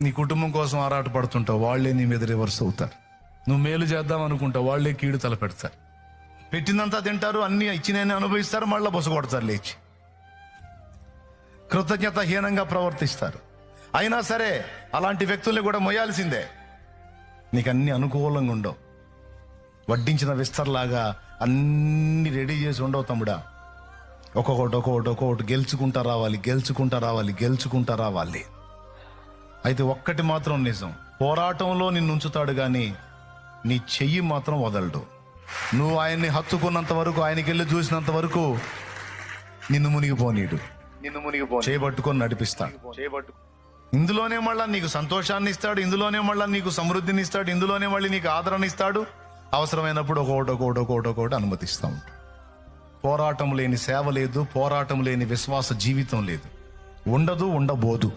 నీ కుటుంబం కోసం ఆరాట పడుతుంటావు, వాళ్లే నీ మీద రివర్స్ అవుతారు. నువ్వు మేలు చేద్దాం అనుకుంటావు, వాళ్లే కీడు తల పెడతారు. పెట్టిందంతా తింటారు, అన్ని ఇచ్చినని అనుభవిస్తారు, మళ్ళీ బొసగొడతారు లేచి. కృతజ్ఞతాహీనంగా ప్రవర్తిస్తారు. అయినా సరే అలాంటి వ్యక్తుల్ని కూడా మొయ్యాల్సిందే. నీకు అన్ని అనుకూలంగా ఉండవు. వడ్డించిన విస్తర్లాగా అన్ని రెడీ చేసి ఉండవు తమ్ముడా. ఒక్కొక్కటి గెలుచుకుంటా రావాలి. అయితే ఒక్కటి మాత్రం నిజం, పోరాటంలో నిన్ను ఉంచుతాడు కానీ నీ చెయ్యి మాత్రం వదలడు. నువ్వు ఆయన్ని హత్తుకున్నంత వరకు, ఆయనకి వెళ్ళి చూసినంత వరకు నిన్ను మునిగిపోనీడు. చేపట్టుకొని నడిపిస్తాడు. ఇందులోనే మళ్ళా నీకు సంతోషాన్ని ఇస్తాడు, ఇందులోనే మళ్ళా నీకు సమృద్ధిని ఇస్తాడు, ఇందులోనే మళ్ళీ నీకు ఆదరణ ఇస్తాడు. అవసరమైనప్పుడు ఒక్కొక్కటి అనుమతిస్తూ ఉంటాడు. పోరాటం లేని సేవ లేదు, పోరాటం లేని విశ్వాస జీవితం లేదు, ఉండబోదు.